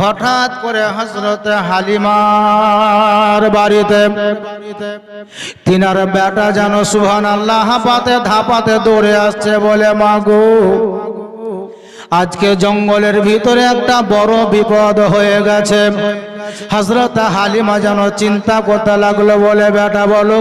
হঠাৎ করে হযরত হালিমার বাড়িতে তিনার বেটা যেন সুবহানাল্লাহ হাঁপাতে ধাপাতে দৌড়ে আসছে, বলে মা গো, আজকে জঙ্গলের ভিতরে একটা বড় বিপদ হয়ে গেছে। হযরত হালিমা যেন চিন্তা করতে লাগলো, বলে বেটা বলো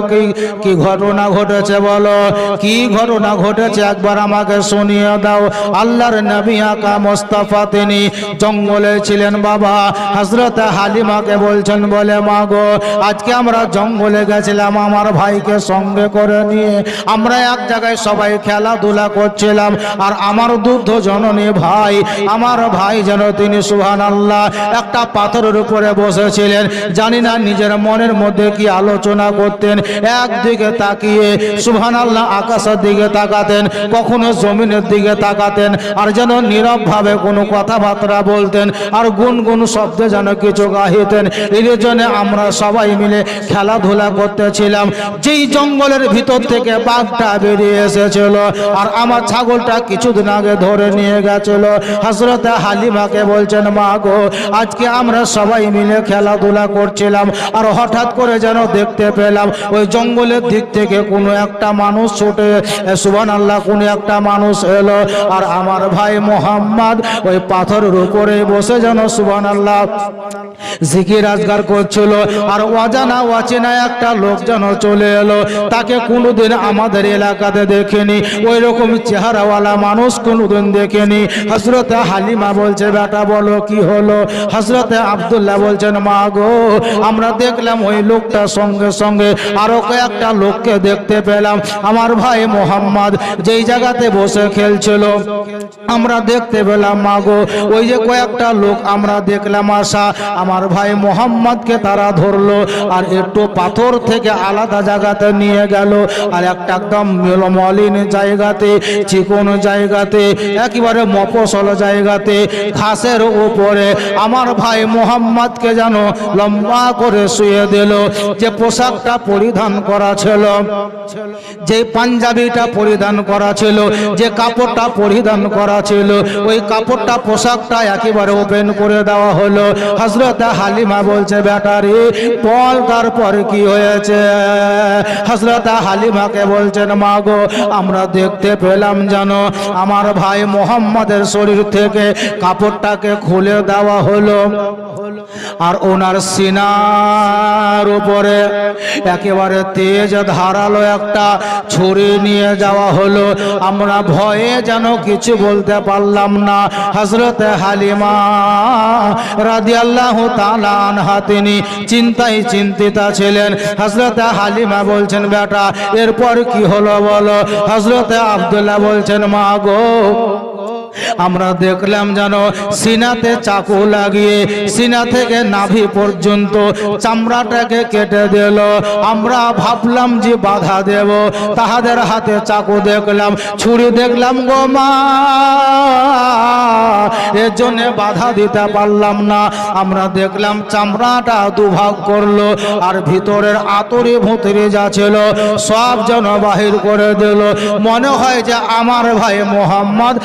কি ঘটনা ঘটেছে, বলো কি ঘটনা ঘটেছে, একবার আমাকে শুনিয়ে দাও। আল্লাহর নবী আকা মুস্তাফা তিনি জঙ্গলে ছিলেন বাবা। হযরত হালিমাকে বলছেন, বলে মা গো, আজকে আমরা জঙ্গলে গেছিলাম আমার ভাইকে সঙ্গে করে নিয়ে। আমরা এক জায়গায় সবাই খেলাধুলা করছিলাম, আর আমার দুগ্ধ জননী ভাই, আমার ভাই যেন তিনি সুবহানাল্লাহ একটা পাথরের উপরে বসেছিলেন। জানি না নিজের মনের মধ্যে কি আলোচনা করতেন। একদিকে তাকিয়ে সুবহানাল্লাহ আকাশের দিকে তাকাতেন, কখনো জমিনের দিকে তাকাতেন, আর যেন নীরব ভাবে কোনো কথাবার্তা বলতেন, আর গুনগুন শব্দে যেন কিছু গাহিতেন। এই জন্য আমরা সবাই মিলে খেলাধুলা করতেছিলাম। যেই জঙ্গলের ভিতর থেকে বাঘটা বেরিয়ে এসেছিল, আর আমার ছাগলটা কিছুদিন আগে ধরে নিয়ে গেছিল। হযরত হালিমাকে বলছেন, মা গো, আজকে আমরা সবাই মিলে খেলাধুলা করছিলাম, আর হঠাৎ করে যেন দেখতে পেলাম ওই জঙ্গলের দিক থেকে কোনো একটা মানুষ ছুটে, সুবহানাল্লাহ, কোনো একটা মানুষ এলো, আর আমার ভাই মোহাম্মদ ওই পাথরের উপরে বসে যেন সুবহানাল্লাহ জিকির আজগার করছিল। আর অজানা অচেনা একটা লোক যেন চলে এলো, তাকে কোনোদিন আমাদের এলাকাতে দেখেনি, ওই রকম চেহারাওয়ালা মানুষ কোনোদিন দেখেনি। হযরত হালিমা বলছে, বেটা বলো কি হলো। হযরত আব্দুল্লাহ বলছেন, মা গো, আমরা দেখলাম ওই লোকটার সঙ্গে সঙ্গে আরো কয়েকটা লোককে দেখতে পেলাম। আমার ভাই মোহাম্মদ যেই জায়গাতে বসে খেলছিল, আমরা দেখতে পেলাম মা গো, ওই যে কয়েকটা লোক আমরা দেখলাম আসা, আমার ভাই মোহাম্মদকে তারা ধরলো, আর একটু পাথর থেকে আলাদা জায়গাতে নিয়ে গেল, আর একটা একদম মলিন জায়গাতে, চিকন জায়গাতে, একেবারে মফস্বল জায়গাতে, ঘাসের উপরে আমার ভাই মোহাম্মদকে যেন লম্বা করে শুয়ে দিল। যে পোশাকটা পরিধান করা ছিল, যে পাঞ্জাবিটা পরিধান করা ছিল, যে কাপড়টা পরিধান করা ছিল, ওই কাপড়টা পোশাকটা একেবারে ওপেন করে দেওয়া হলো। হযরত হালিমা বলছে, বেটারি বল তারপর কি হয়েছে। হযরত হালিমাকে বলছেন, মা গো, আমরা দেখতে পেলাম যেন আমার ভাই মোহাম্মদের শরীর থেকে কাপড়টাকে খুলে দেওয়া হলো, আর ওনার সিনার উপরে একেবারে তেজ ধারালো একটা ছুরি নিয়ে যাওয়া হলো। আমরা ভয়ে যেন কিছু বলতে পারলাম না। হযরত হালিমা রাদিয়াল্লাহু তাআলা আনহা তিনি চিন্তায় চিন্তিতা ছিলেন। হযরত হালিমা বলছেন, বেটা এরপর কি হলো বলো। হযরত আব্দুল্লাহ বলছেন, মা গো, আমরা দেখলাম যেন সিনাতে চাকু লাগিয়ে সিনা থেকে নাভি পর্যন্ত চামড়াটাকে কেটে দিল। আমরা ভাবলাম যে বাধা দেব, তাহাদের হাতে চাকু দেখলাম, ছুরি দেখলাম গো মা, এর জন্য বাধা দিতে পারলাম না। আমরা দেখলাম চামড়াটা দুভাগ করলো, আর ভিতরের আতরে ভুতরে যা ছিল সব যেন বাহির করে দিল। মনে হয় যে আমার ভাই মোহাম্মদ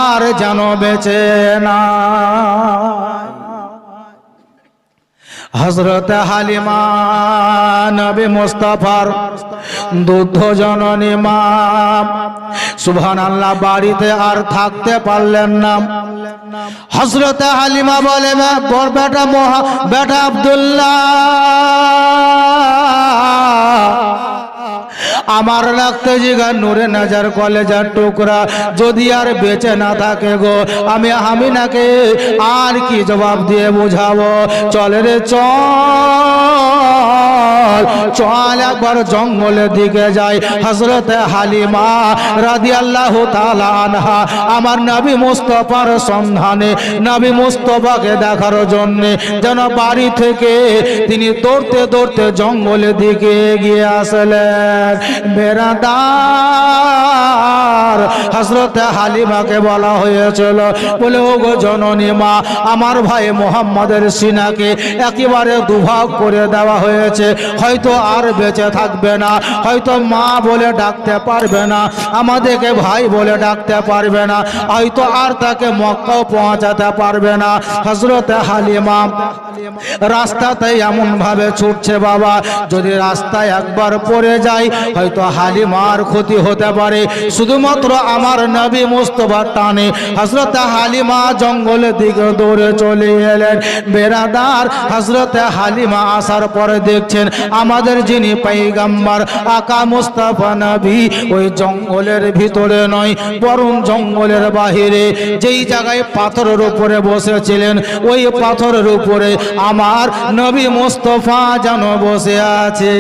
আর যেন বেঁচে না। হযরত হালিমা নবী মুস্তাফার দুগ্ধ জননী মা সুবহানাল্লাহ বাড়িতে আর থাকতে পারলেন না। হযরত হালিমা বলে, বেটা আব্দুল্লাহ, আমার লাগতে জিগা নূরে নাজার কলেজার টুকরা যদি আর বেঁচে না থাকে গো, আমি আমিনাকে আর কি জবাব দিয়ে বুঝাবো। চলে রে চল একবার জঙ্গলের দিকে যাই। হযরত হালিমা রাদিয়াল্লাহু তাআলা আনহা আমার নবী মুস্তাফার সন্ধানে, নবী মুস্তাফাকে দেখার জন্য যেন বাড়ি থেকে তিনি দৌড়তে দৌড়তে জঙ্গলের দিকে এগিয়ে আসলেন। বেরাদার হযরত হালিমাকে বলা হয়েছিল, বলে ও গো জননী মা, আমার ভাই মোহাম্মদের সিনাকে একেবারে দুভাগ করে দেওয়া হয়েছে। হয়তো আর বেঁচে থাকবে না, হয়তো মা বলে ডাকতে পারবে না, আমাদেরকে ভাই বলে ডাকতে পারবে না, হয়তো আর তাকে মক্কাও পৌঁছাতে পারবে না। হযরত হালিমা রাস্তাতে এমন ভাবে ছুটছে বাবা, যদি রাস্তায় একবার পড়ে যায় হয়তো হালিমার ক্ষতি হতে পারে। শুধুমাত্র আমার নবী মুস্তাফার টানে হযরত হালিমা জঙ্গলের দিকে দৌড়ে চলে এলেন। বেরাদার, হযরত হালিমা আসার পরে দেখছেন আমাদের যিনি পয়গম্বর আকা মুস্তাফা নবী ওই জঙ্গলের ভিতরে নয়, বরং জঙ্গলের বাহিরে যেই জায়গায় পাথরের উপরে বসেছিলেন ওই পাথরের উপরে আমার নবী মুস্তাফা যেন বসে আছে।